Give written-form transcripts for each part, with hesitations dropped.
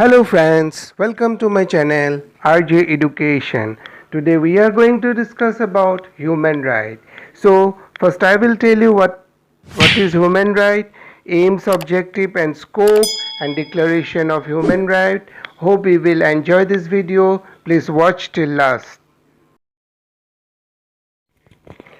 Hello friends, welcome to my channel RJ Education. Today we are going to discuss about human right. So first I will tell you what is human right, aims, objective and scope and declaration of human right. Hope you will enjoy this video. Please watch till last.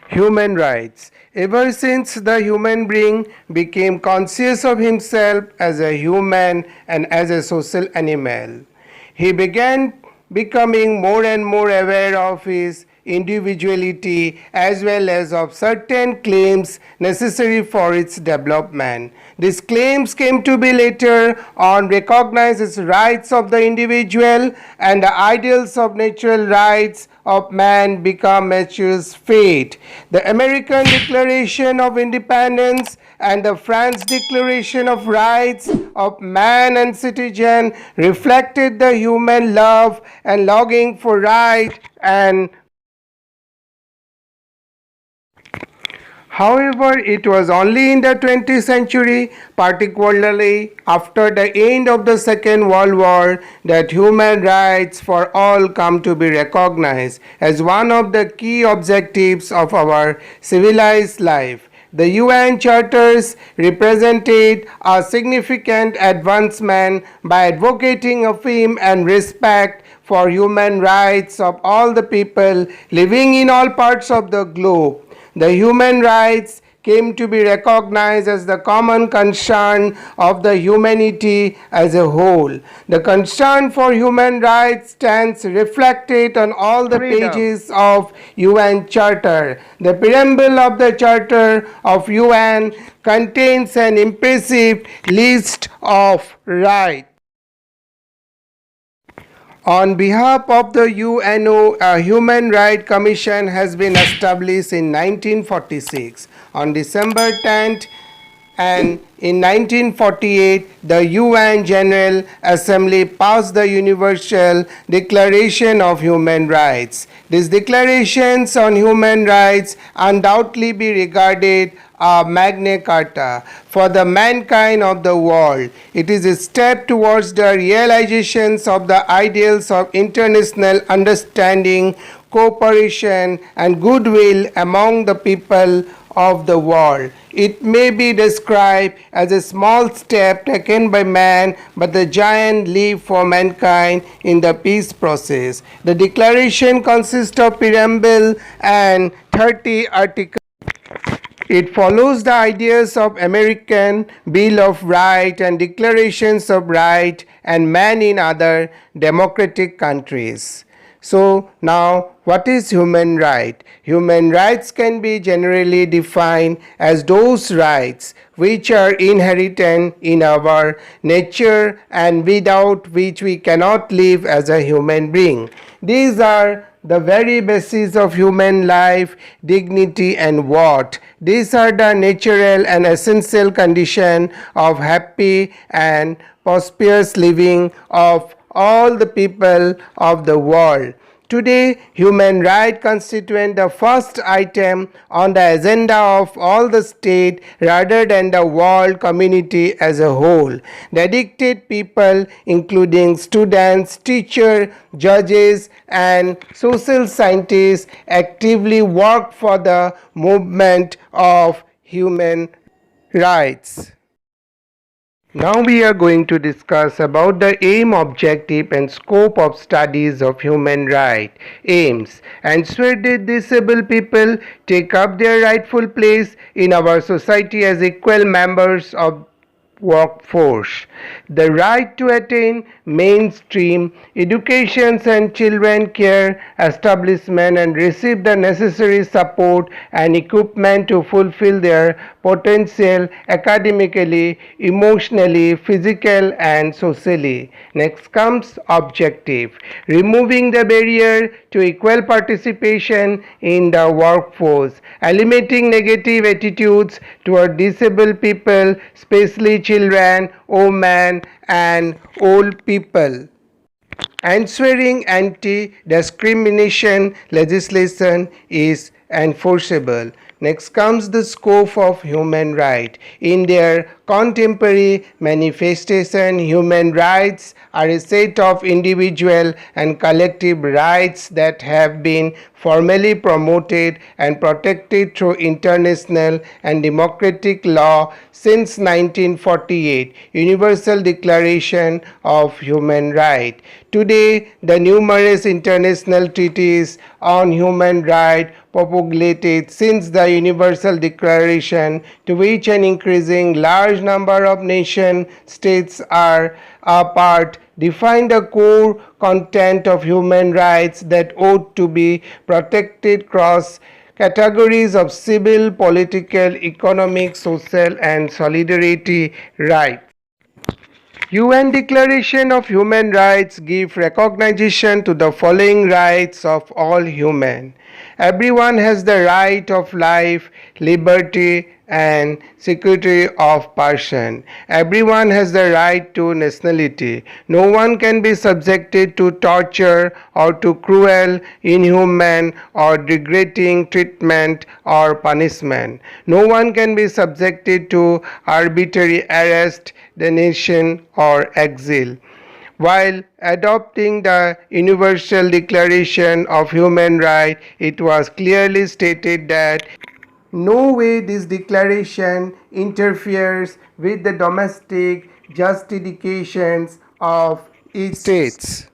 Human rights. Ever since the human being became conscious of himself as a human and as a social animal, he began becoming more and more aware of his individuality as well as of certain claims necessary for its development. These claims came to be later on recognized as rights of the individual, and the ideals of natural rights of man become Matthew's fate. The American Declaration of Independence and the French Declaration of Rights of Man and Citizen reflected the human love and longing for right and However, it was only in the 20th century, particularly after the end of the Second World War, that human rights for all come to be recognized as one of the key objectives of our civilized life. The UN Charters represented a significant advancement by advocating a firm and respect for human rights of all the people living in all parts of the globe. The human rights came to be recognized as the common concern of the humanity as a whole. The concern for human rights stands reflected on all the pages of UN Charter. The preamble of the Charter of UN contains an impressive list of rights. On behalf of the UNO, a Human Rights Commission has been established in 1946. On December 10th and in 1948, the UN General Assembly passed the Universal Declaration of Human Rights. These declarations on human rights undoubtedly be regarded a Magna Carta for the mankind of the world. It is a step towards the realizations of the ideals of international understanding, cooperation, and goodwill among the people of the world. It may be described as a small step taken by man, but the giant leap for mankind in the peace process. The declaration consists of preamble and 30 articles. It follows the ideas of American Bill of Rights and Declarations of Right and Man in other democratic countries. So now, what is human right? Human rights can be generally defined as those rights which are inherent in our nature and without which we cannot live as a human being. These are the very basis of human life, dignity and worth. These are the natural and essential condition of happy and prosperous living of all the people of the world. Today, human rights constitute the first item on the agenda of all the state rather than the world community as a whole. The addicted people, including students, teachers, judges, and social scientists, actively work for the movement of human rights. Now we are going to discuss about the aim, objective and scope of studies of human rights. Aims: ensure that disabled people take up their rightful place in our society as equal members of workforce. The right to attain mainstream education and children care establishment and receive the necessary support and equipment to fulfill their potential academically, emotionally, physical and socially. Next comes objective: removing the barrier to equal participation in the workforce, eliminating negative attitudes toward disabled people, especially children, women and old people. Ensuring anti-discrimination legislation is enforceable. Next comes the scope of human right. In their contemporary manifestation, human rights are a set of individual and collective rights that have been formally promoted and protected through international and democratic law since 1948 Universal Declaration of Human Rights. Today, the numerous international treaties on human rights propagated since the Universal Declaration, to which an increasing large number of nation states are a part, define the core content of human rights that ought to be protected across categories of civil, political, economic, social, and solidarity rights. UN Declaration of Human Rights give recognition to the following rights of all human. Everyone has the right of life, liberty, and security of person. Everyone has the right to nationality. No one can be subjected to torture or to cruel, inhuman, or degrading treatment or punishment. No one can be subjected to arbitrary arrest, detention, or exile. While adopting the Universal Declaration of Human Rights, it was clearly stated that no way this declaration interferes with the domestic justifications of its states.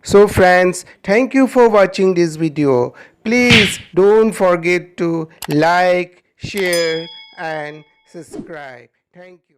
So friends, thank you for watching this video. Please don't forget to like, share and subscribe. Thank you.